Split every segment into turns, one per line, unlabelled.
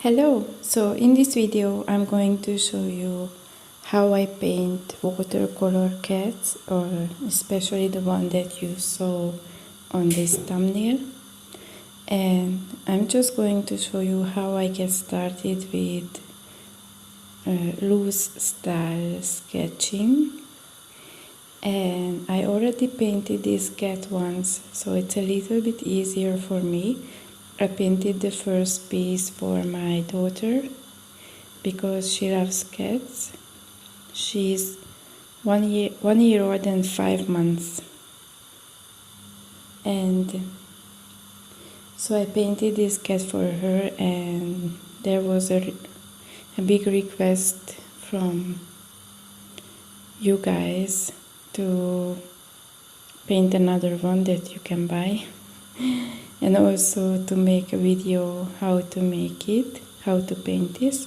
Hello! So in this video I'm going to show you how I paint watercolor cats, or especially the one that you saw on this thumbnail. And I'm just going to show you how I get started with loose style sketching. And I already painted this cat once, so it's a little bit easier for me. I painted the first piece for my daughter because she loves cats. She's 1 year old and 5 months. And so I painted this cat for her, and there was a big request from you guys to paint another one that you can buy. And also to make a video how to make it, how to paint this.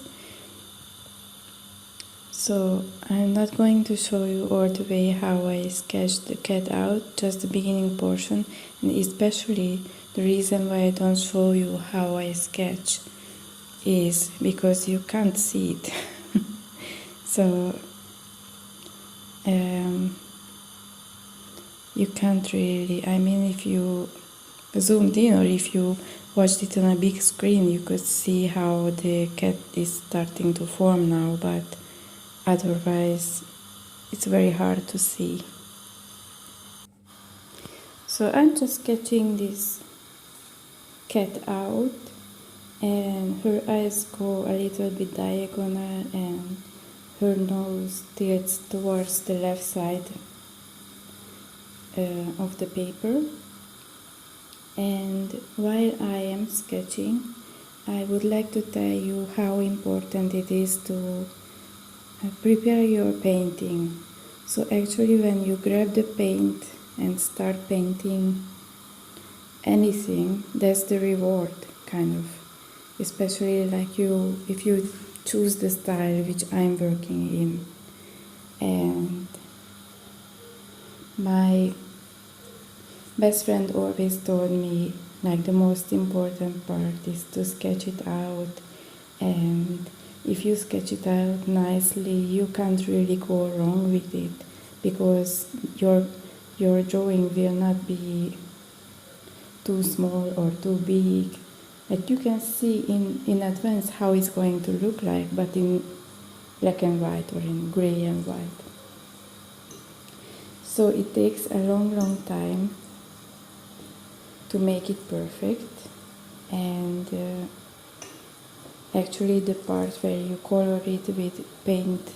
So I'm not going to show you all the way how I sketched the cat out, just the beginning portion, and especially the reason why I don't show you how I sketch is because you can't see it. So you can't really, I mean, if you zoomed in or if you watched it on a big screen, you could see how the cat is starting to form now, but otherwise it's very hard to see. So I'm just sketching this cat out, and her eyes go a little bit diagonal and her nose tilts towards the left side of the paper. And while I am sketching, I would like to tell you how important it is to prepare your painting. So actually when you grab the paint and start painting anything, that's the reward, kind of. Especially like if you choose the style which I'm working in. And my best friend always told me, like, the most important part is to sketch it out, and if you sketch it out nicely, you can't really go wrong with it, because your drawing will not be too small or too big. Like, you can see in advance how it's going to look like, but in black and white or in gray and white. So it takes a long time to make it perfect, and actually the part where you color it with paint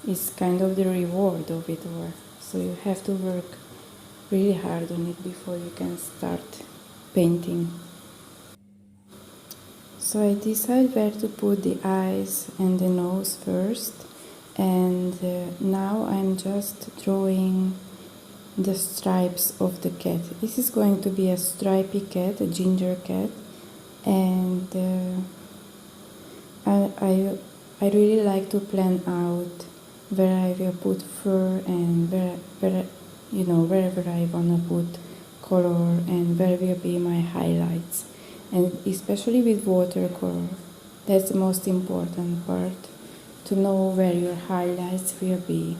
is kind of the reward of it all. So you have to work really hard on it before you can start painting. So I decide where to put the eyes and the nose first, and now I'm just drawing the stripes of the cat. This is going to be a stripy cat, a ginger cat, and I really like to plan out where I will put fur and wherever I wanna put color and where will be my highlights. And especially with watercolor, that's the most important part, to know where your highlights will be.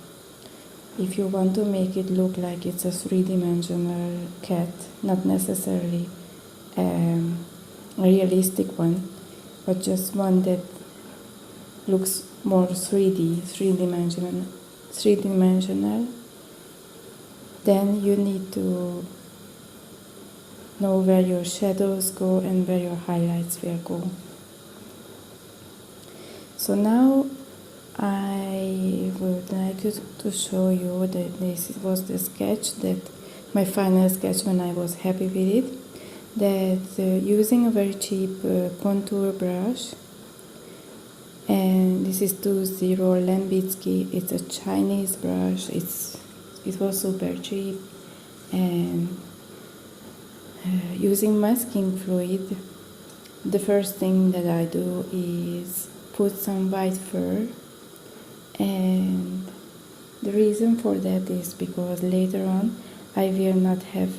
If you want to make it look like it's a three-dimensional cat, not necessarily a realistic one, but just one that looks more three-dimensional, then you need to know where your shadows go and where your highlights will go. So now I would like to show you that this was the sketch, that my final sketch when I was happy with it, that using a very cheap contour brush, and this is 20 Lembitsky, it's a Chinese brush, it was super cheap, and using masking fluid, the first thing that I do is put some white fur. And the reason for that is because later on I will not have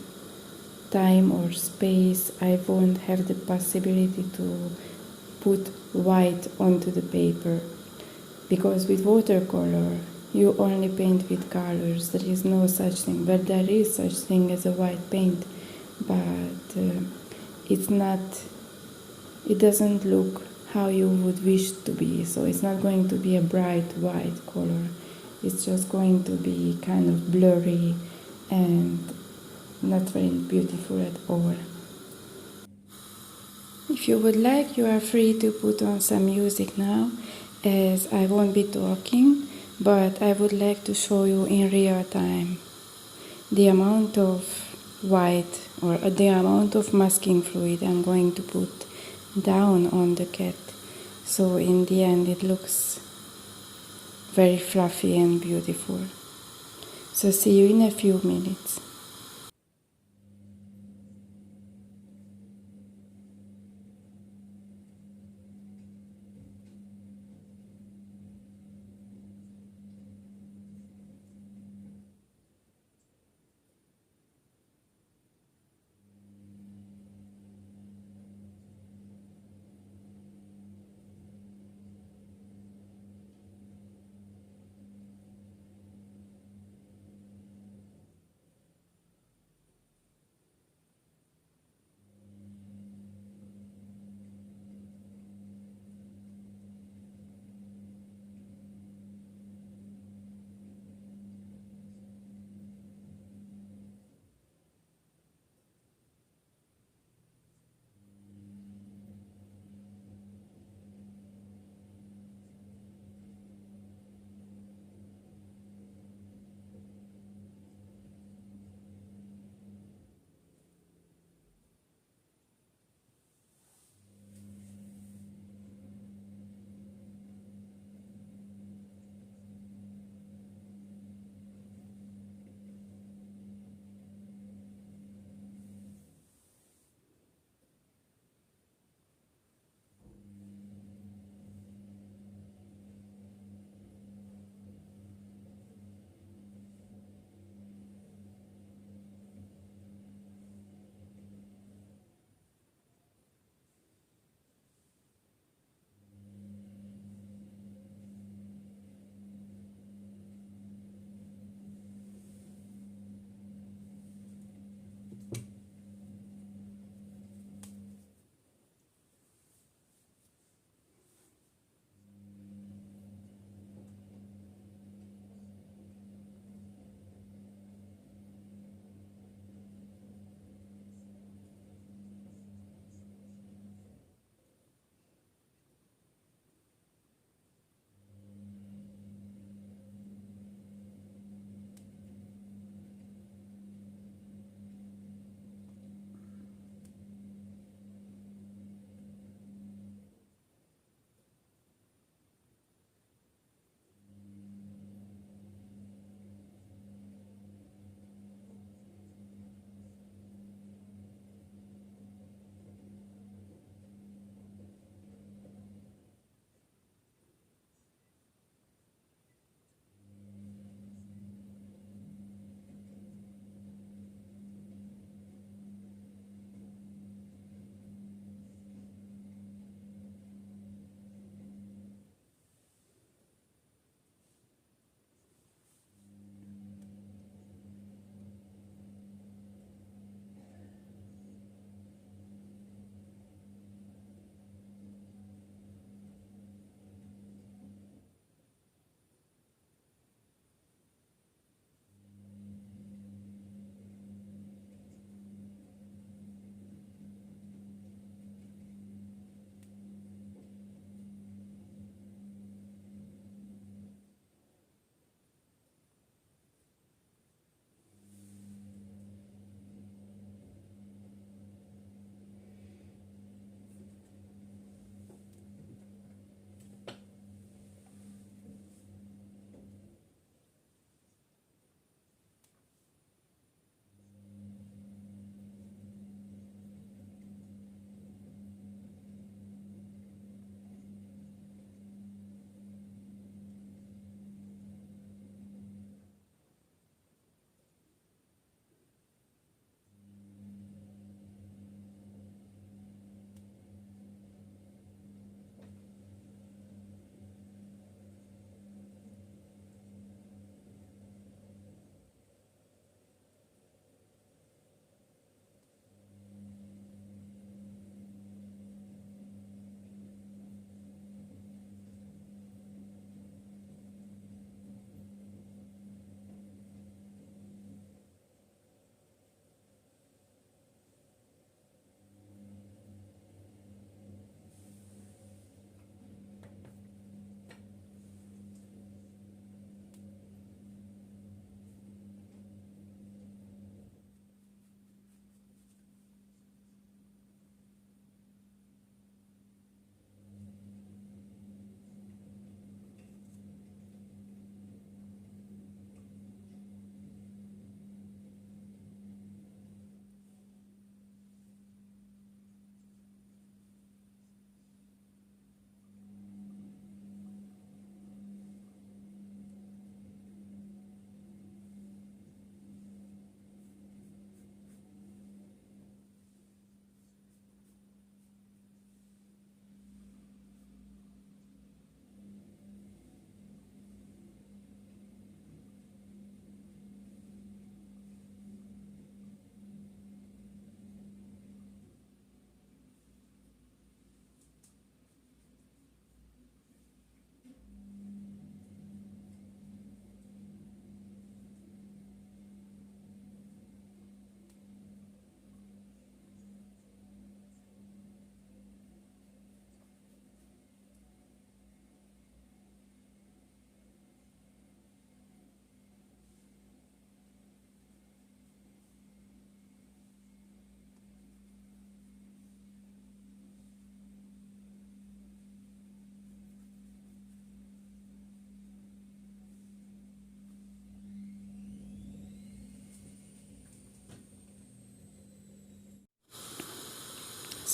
time or space, I won't have the possibility to put white onto the paper, because with watercolor you only paint with colors. There is no such thing. But there is such thing as a white paint, but it's not. It doesn't look how you would wish to be. So it's not going to be a bright white color. It's just going to be kind of blurry and not very beautiful at all. If you would like, you are free to put on some music now, as I won't be talking, but I would like to show you in real time the amount of white or the amount of masking fluid I'm going to put down on the cat. So in the end it looks very fluffy and beautiful. So see you in a few minutes.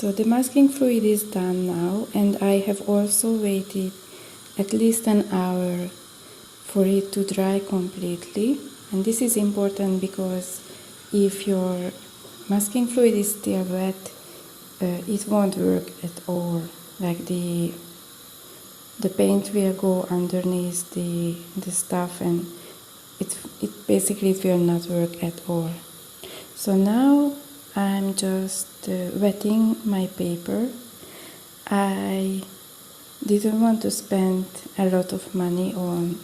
So the masking fluid is done now, and I have also waited at least an hour for it to dry completely. And this is important because if your masking fluid is still wet, it won't work at all. Like the paint will go underneath the stuff, and it basically will not work at all. So now I'm just wetting my paper. I didn't want to spend a lot of money on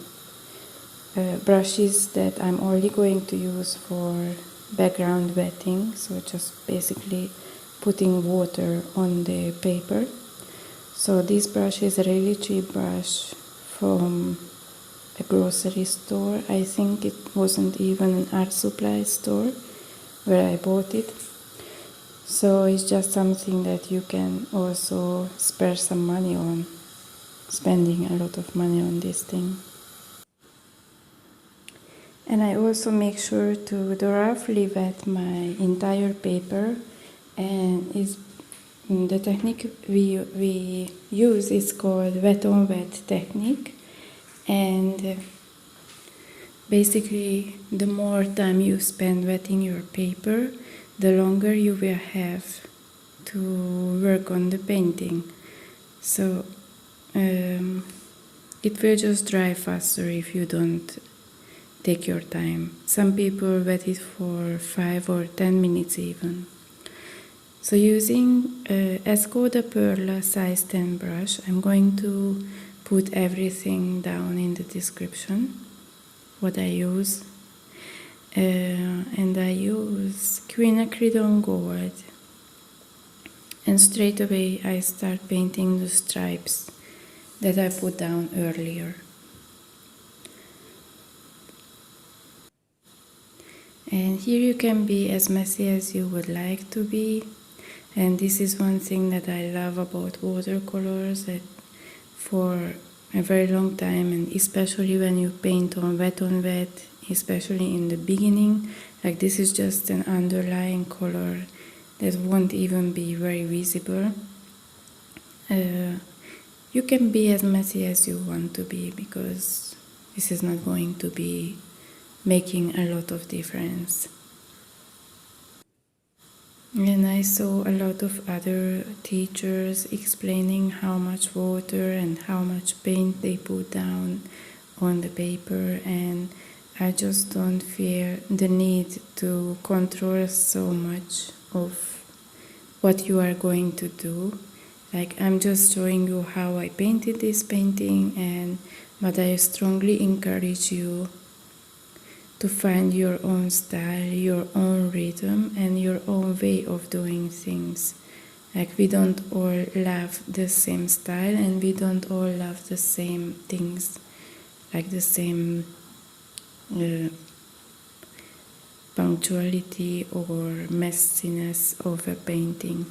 brushes that I'm only going to use for background wetting, so just basically putting water on the paper. So this brush is a really cheap brush from a grocery store. I think it wasn't even an art supply store where I bought it. So it's just something that you can also spare some money on, spending a lot of money on this thing. And I also make sure to roughly wet my entire paper, and the technique we use is called wet on wet technique. And basically, the more time you spend wetting your paper, the longer you will have to work on the painting. So it will just dry faster if you don't take your time. Some people wet it for 5 or 10 minutes even. So using Escoda Perla size 10 brush, I'm going to put everything down in the description, what I use. And I use quinacridone gold. And straight away I start painting the stripes that I put down earlier. And here you can be as messy as you would like to be. And this is one thing that I love about watercolors, that for a very long time, and especially when you paint on wet, especially in the beginning, like this is just an underlying color that won't even be very visible. You can be as messy as you want to be, because this is not going to be making a lot of difference. And I saw a lot of other teachers explaining how much water and how much paint they put down on the paper, and I just don't feel the need to control so much of what you are going to do. Like, I'm just showing you how I painted this painting, but I strongly encourage you to find your own style, your own rhythm, and your own way of doing things. Like, we don't all love the same style, and we don't all love the same things, like the same punctuality or messiness of a painting.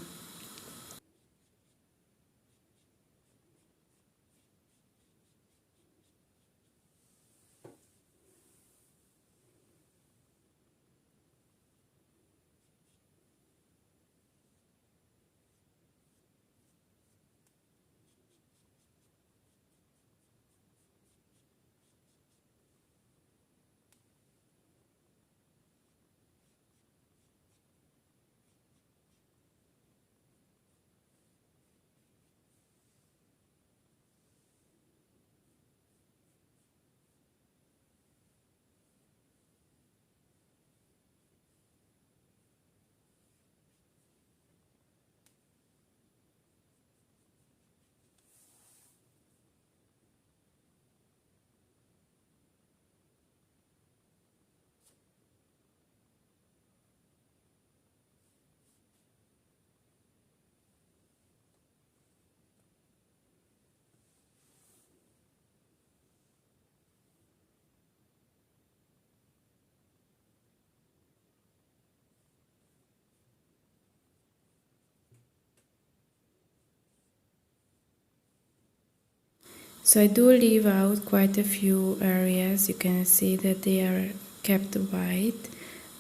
So I do leave out quite a few areas. You can see that they are kept white,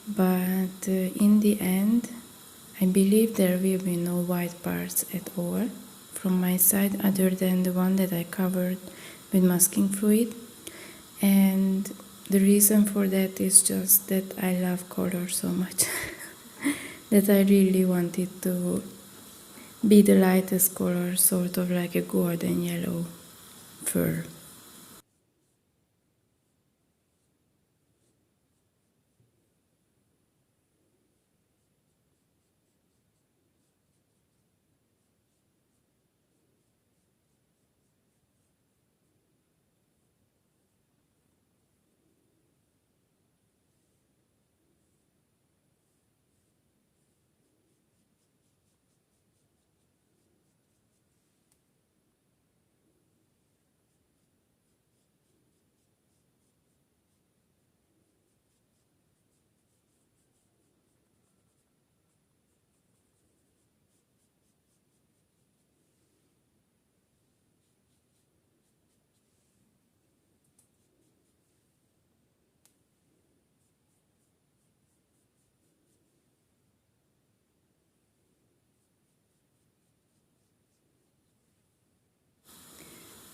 but in the end I believe there will be no white parts at all from my side other than the one that I covered with masking fluid. And the reason for that is just that I love color so much that I really wanted to be the lightest color, sort of like a golden yellow fur.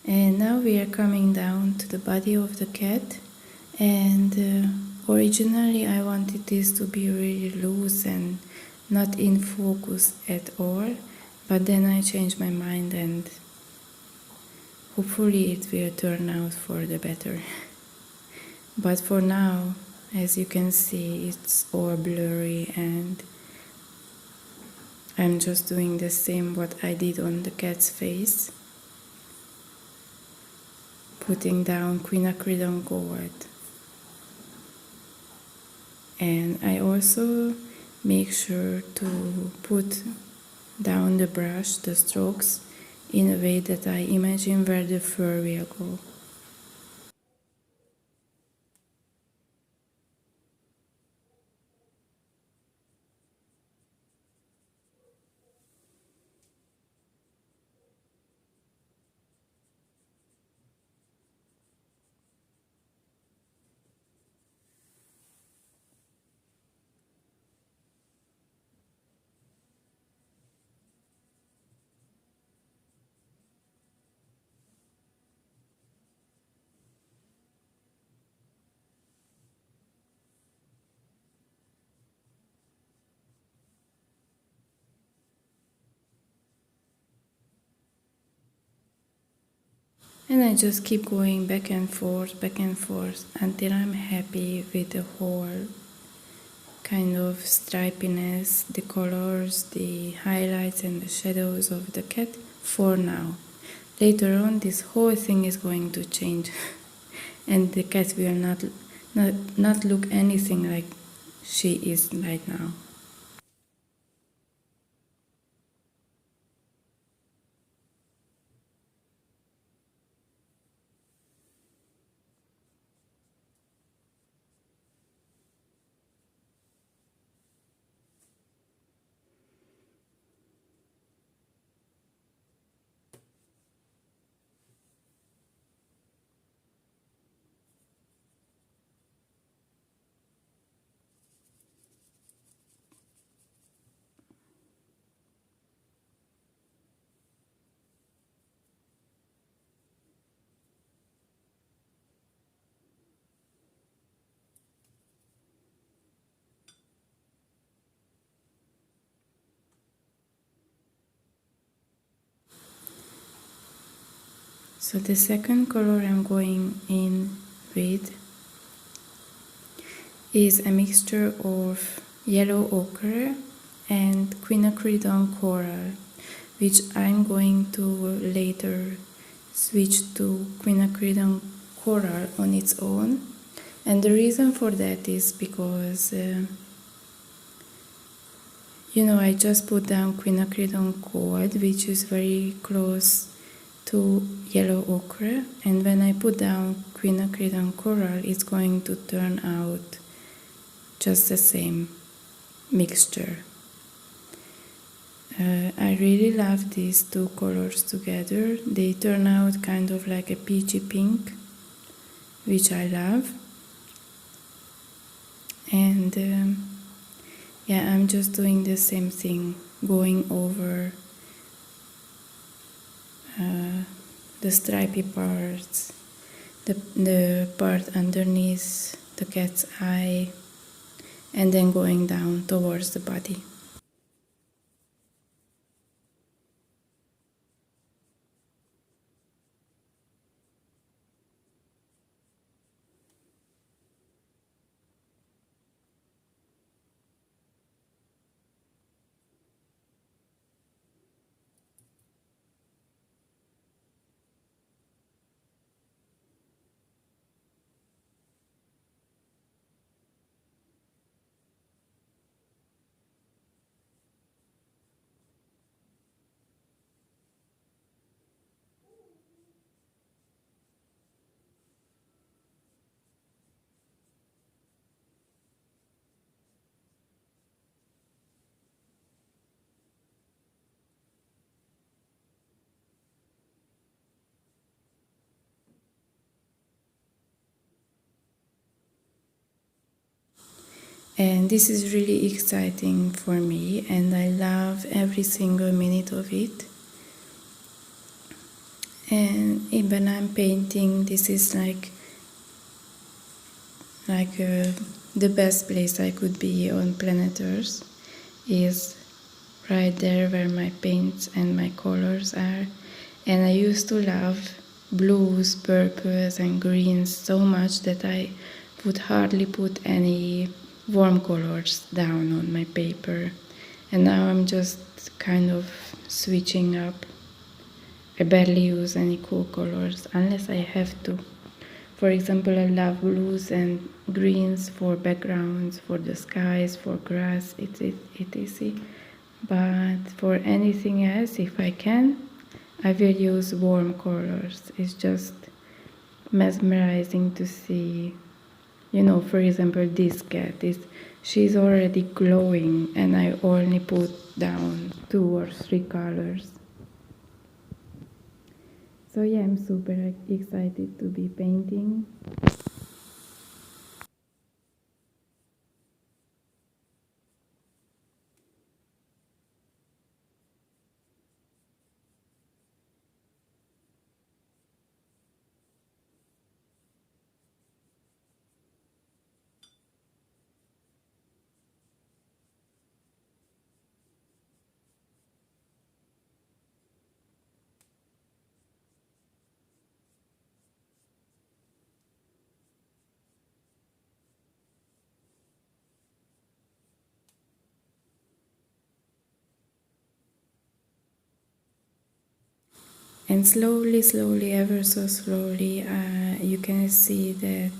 And now we are coming down to the body of the cat, and originally I wanted this to be really loose and not in focus at all, but then I changed my mind and hopefully it will turn out for the better. But for now, as you can see, it's all blurry and I'm just doing the same what I did on the cat's face. Putting down quinacridone gold. And I also make sure to put down the brush, the strokes, in a way that I imagine where the fur will go. And I just keep going back and forth until I'm happy with the whole kind of stripiness, the colors, the highlights and the shadows of the cat for now. Later on this whole thing is going to change and the cat will not look anything like she is right now. So the second color I'm going in with is a mixture of yellow ochre and quinacridone coral, which I'm going to later switch to quinacridone coral on its own. And the reason for that is because I just put down quinacridone gold, which is very close to yellow ochre, and when I put down quinacridone coral, it's going to turn out just the same mixture. I really love these two colors together. They turn out kind of like a peachy pink, which I love. And yeah, I'm just doing the same thing, going over the stripy parts, the part underneath the cat's eye, and then going down towards the body. And this is really exciting for me, and I love every single minute of it. And when I'm painting, this is like the best place I could be on planet Earth is right there where my paints and my colors are. And I used to love blues, purples and greens so much that I would hardly put any warm colors down on my paper. And now I'm just kind of switching up. I barely use any cool colors unless I have to. For example, I love blues and greens for backgrounds, for the skies, for grass, etc. But for anything else, if I can, I will use warm colors. It's just mesmerizing to see. For example, this cat she's already glowing, and I only put down 2 or 3 colors. So yeah, I'm super excited to be painting. And slowly, ever so slowly, you can see that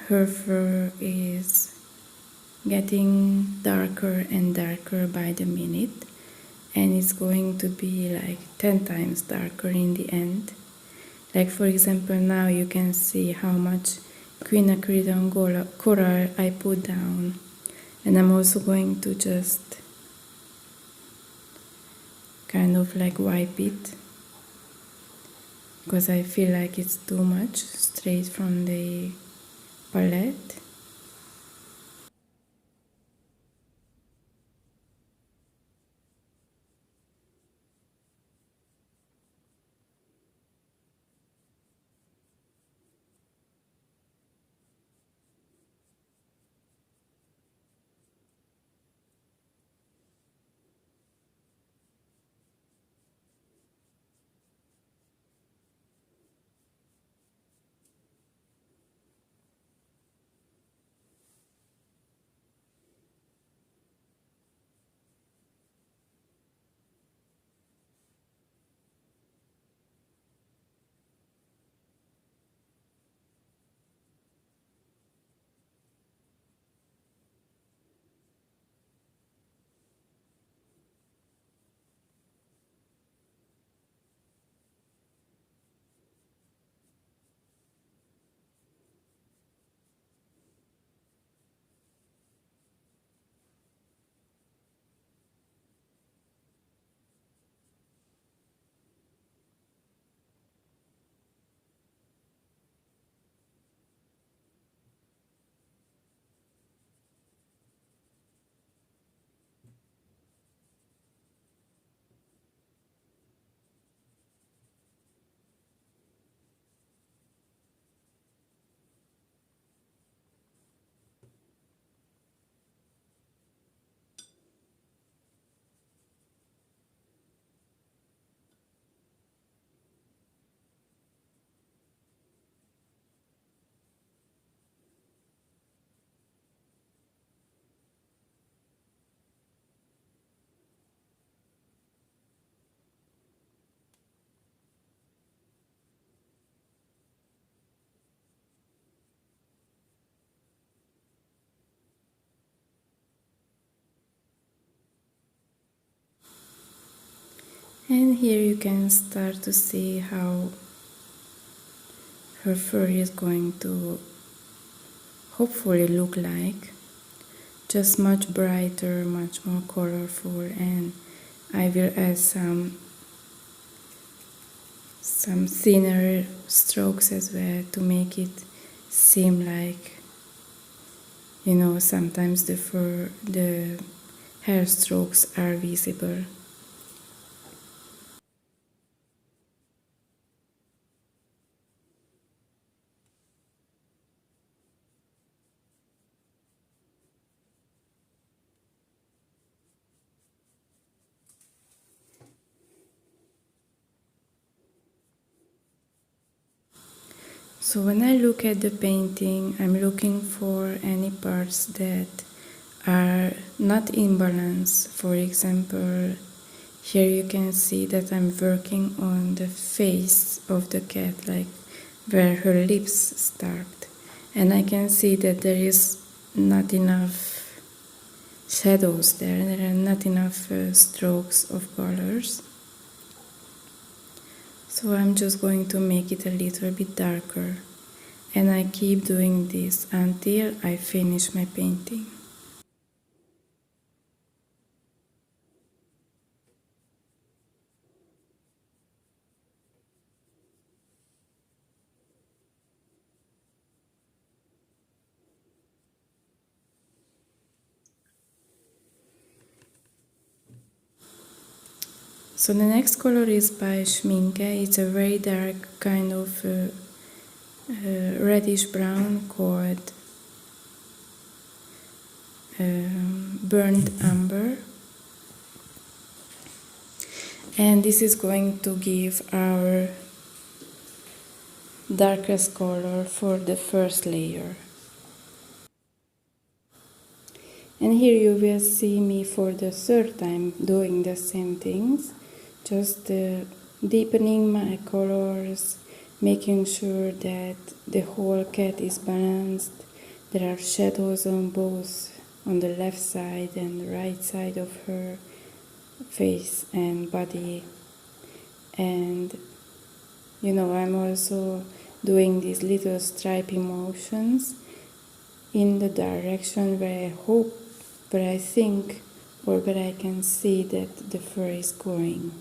her fur is getting darker and darker by the minute, and it's going to be like 10 times darker in the end. Like, for example, now you can see how much quinacridone coral I put down, and I'm also going to just kind of like wipe it because I feel like it's too much straight from the palette. And here you can start to see how her fur is going to hopefully look like. Just much brighter, much more colorful, and I will add some thinner strokes as well to make it seem like, you know, sometimes the hair strokes are visible. So when I look at the painting, I'm looking for any parts that are not in balance. For example, here you can see that I'm working on the face of the cat, like where her lips start. And I can see that there is not enough shadows there, there are not enough strokes of colors. So I'm just going to make it a little bit darker, and I keep doing this until I finish my painting. So the next color is by Schminke. It's a very dark kind of reddish brown called burnt umber, and this is going to give our darkest color for the first layer. And here you will see me for the third time doing the same things, just deepening my colors, making sure that the whole cat is balanced. There are shadows on both, on the left side and the right side of her face and body. And you know, I'm also doing these little stripy motions in the direction where I hope, where I think, or where I can see that the fur is going.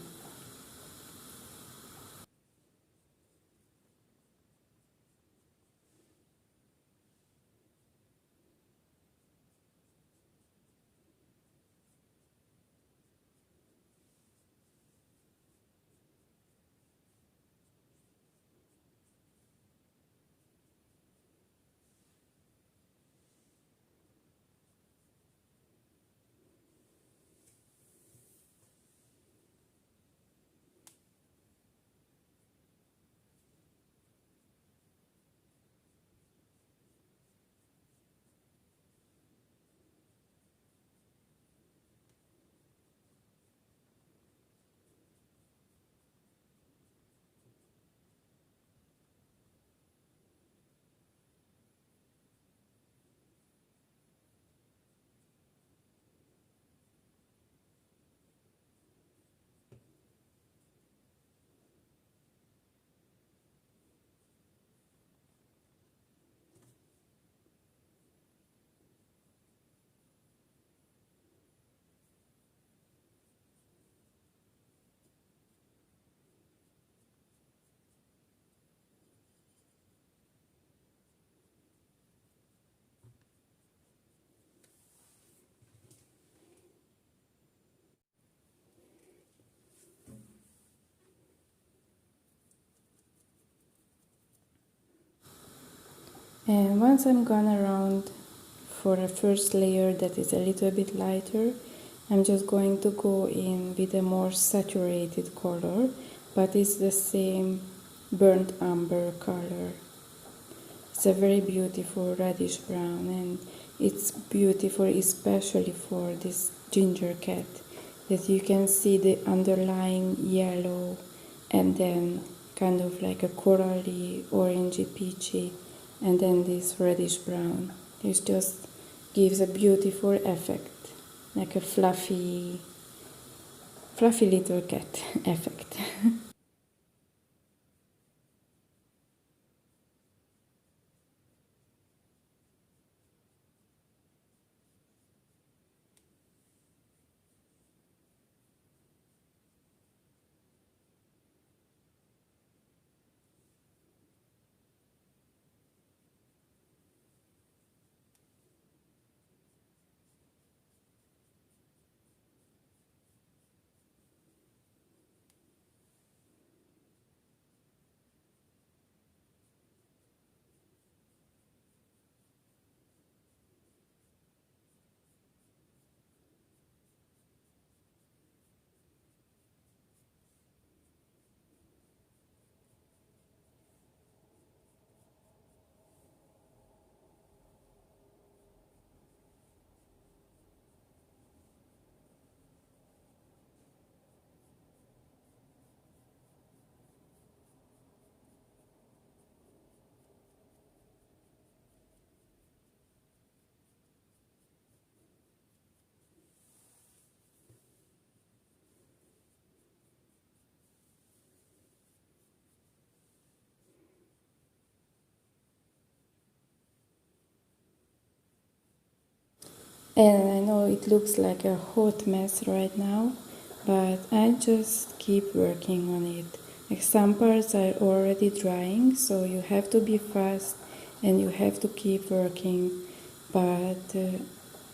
And once I'm gone around for a first layer that is a little bit lighter, I'm just going to go in with a more saturated color, but it's the same burnt umber color. It's a very beautiful reddish brown, and it's beautiful especially for this ginger cat, that you can see the underlying yellow and then kind of like a corally, orangey, peachy, and then this reddish brown. It just gives a beautiful effect, like a fluffy fluffy little cat effect. And I know it looks like a hot mess right now, but I just keep working on it. Like some parts are already drying, so you have to be fast and you have to keep working. But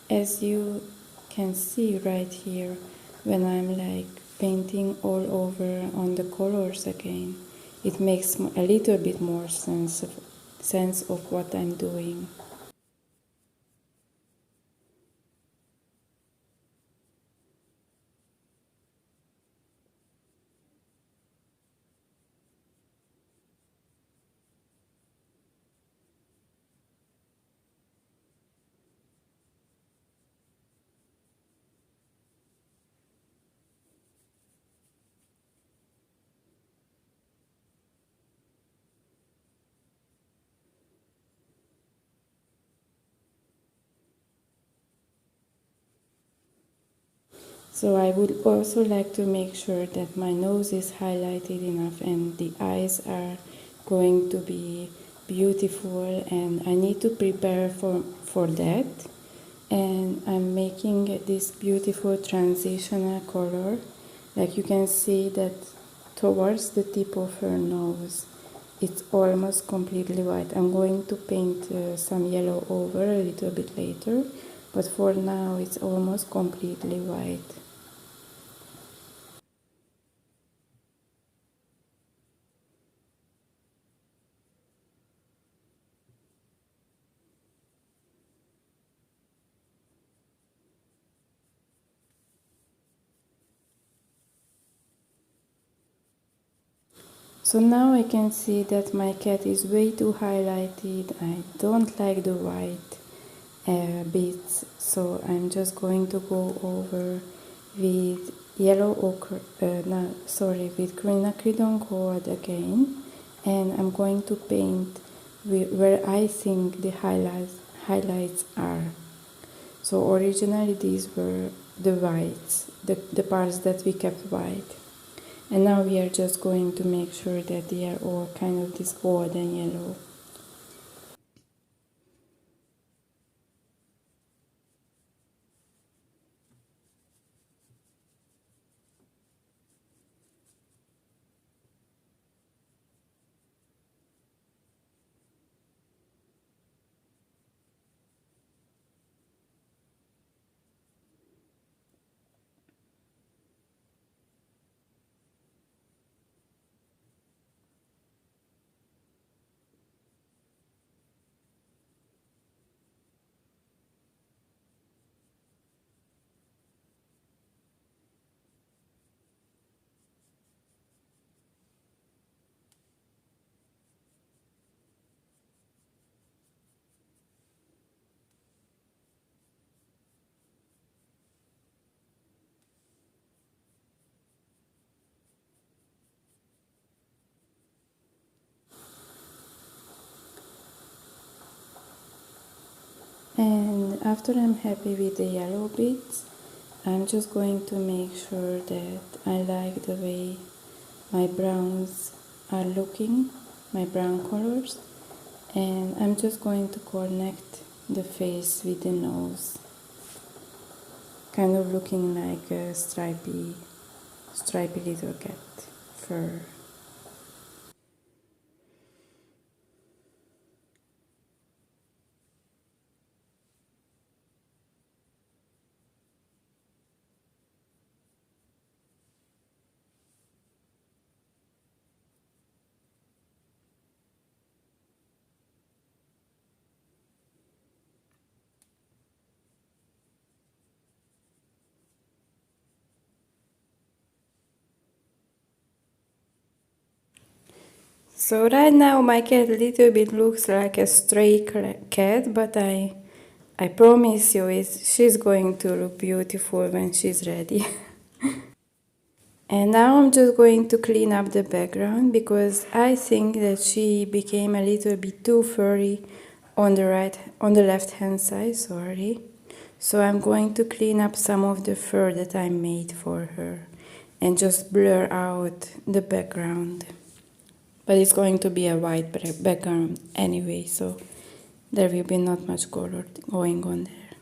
as you can see right here, when I'm like painting all over on the colors again, it makes a little bit more sense of what I'm doing. So I would also like to make sure that my nose is highlighted enough and the eyes are going to be beautiful, and I need to prepare for that. And I'm making this beautiful transitional color. Like you can see that towards the tip of her nose, it's almost completely white. I'm going to paint some yellow over a little bit later, but for now it's almost completely white. So now I can see that my cat is way too highlighted. I don't like the white bits, so I'm just going to go over with yellow ochre, no, sorry, with quinacridone gold again, and I'm going to paint where I think the highlights are. So originally these were the whites, the parts that we kept white. And now we are just going to make sure that they are all kind of this golden yellow. And after I'm happy with the yellow bits, I'm just going to make sure that I like the way my browns are looking, my brown colors, and I'm just going to connect the face with the nose, kind of looking like a stripy little cat fur. So right now my cat a little bit looks like a stray cat, but I promise you she's going to look beautiful when she's ready. And now I'm just going to clean up the background because I think that she became a little bit too furry on the left hand side, sorry. So I'm going to clean up some of the fur that I made for her and just blur out the background. But it's going to be a white background anyway, so there will be not much color going on there.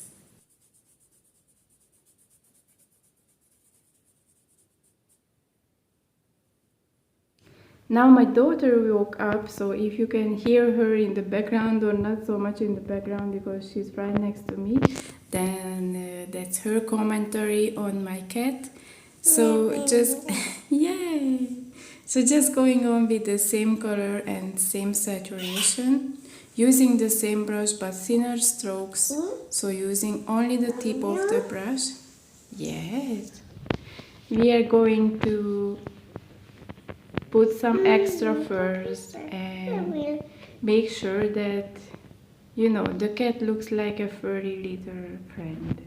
Now my daughter woke up, so if you can hear her in the background or not so much in the background because she's right next to me, then that's her commentary on my cat. So just, yay! So just going on with the same color and same saturation, using the same brush but thinner strokes, so using only the tip of the brush. Yes. We are going to put some extra furs and make sure that, you know, the cat looks like a furry little friend.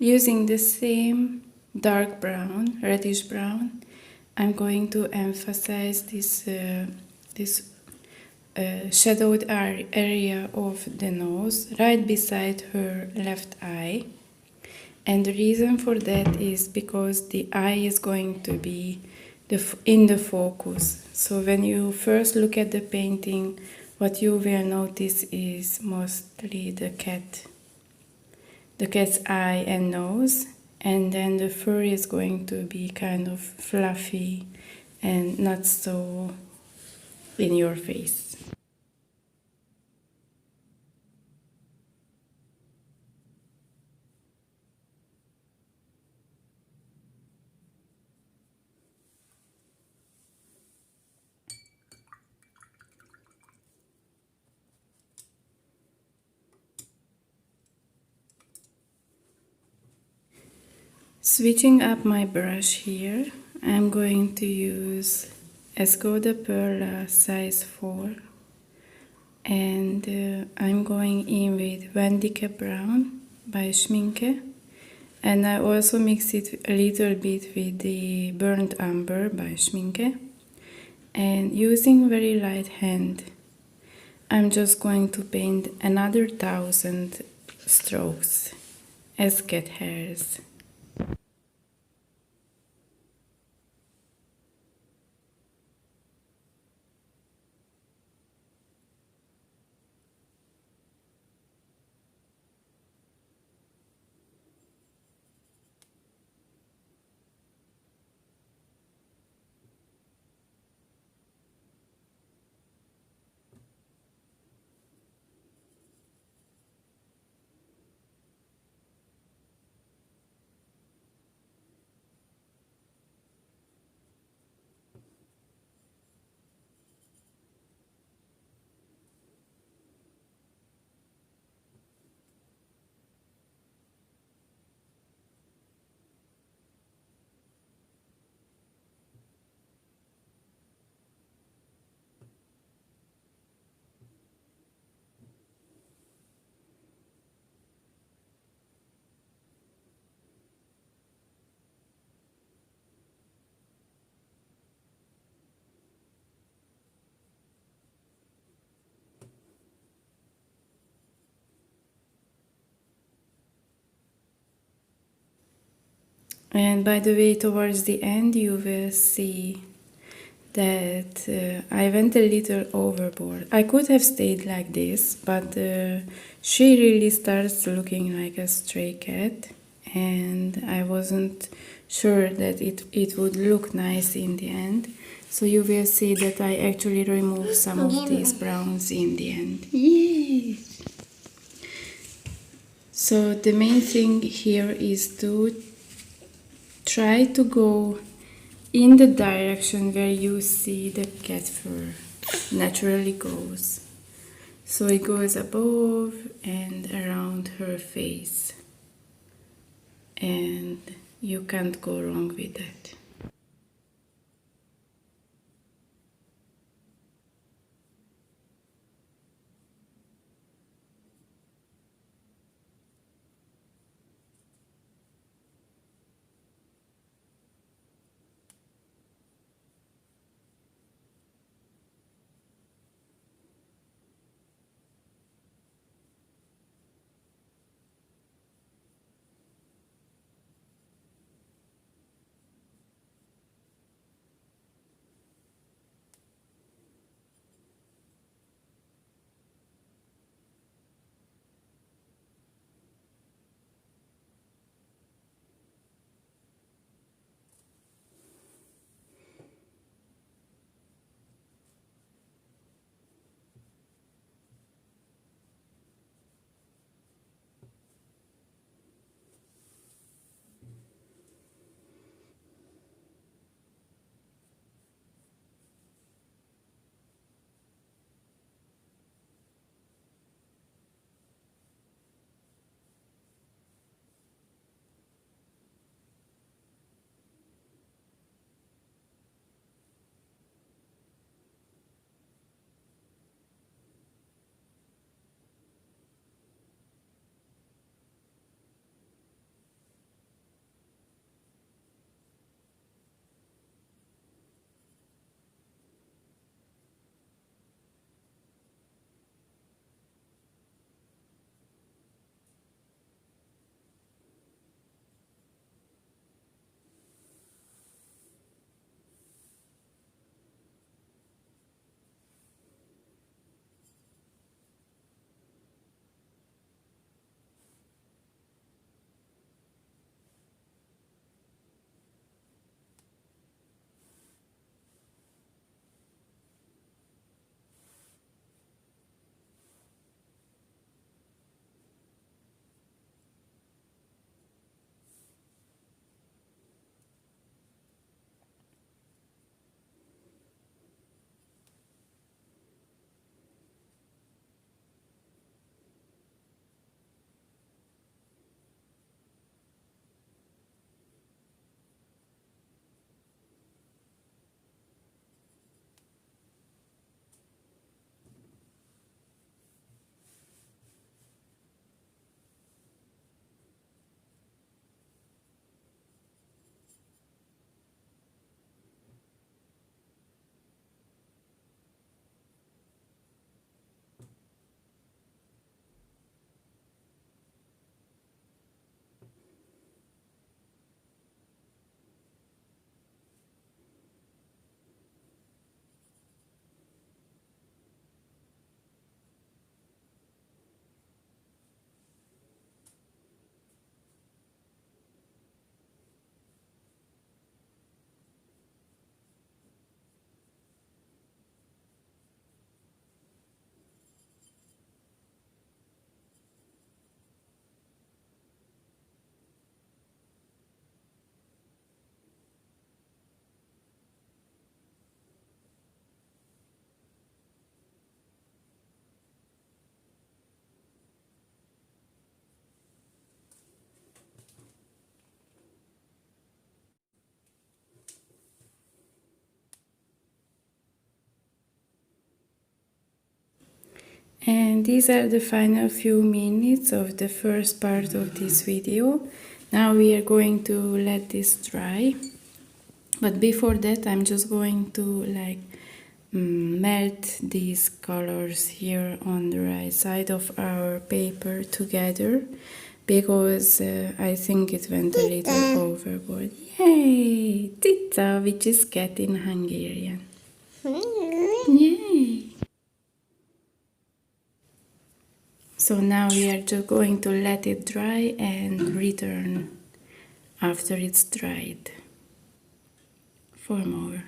Using the same dark brown, reddish brown, I'm going to emphasize this shadowed area of the nose right beside her left eye. And the reason for that is because the eye is going to be in the focus. So when you first look at the painting, what you will notice is mostly the cat's eye and nose, and then the fur is going to be kind of fluffy and not so in your face. Switching up my brush here, I'm going to use Escoda Perla size 4, and I'm going in with Vandyke Brown by Schminke, and I also mix it a little bit with the Burnt Umber by Schminke, and using very light hand, I'm just going to paint another 1,000 strokes as cat hairs. And by the way, towards the end, you will see that I went a little overboard. I could have stayed like this, but she really starts looking like a stray cat, and I wasn't sure that it would look nice in the end. So you will see that I actually remove some of these browns in the end. Yes! So the main thing here is to try to go in the direction where you see the cat fur naturally goes. So it goes above and around her face, and you can't go wrong with that. And these are the final few minutes of the first part of this video. Now we are going to let this dry. But before that, I'm just going to melt these colors here on the right side of our paper together, because I think it went a little overboard. Yay! Tita, which is cat in Hungarian. Yay! So now we are just going to let it dry and return after it's dried for more.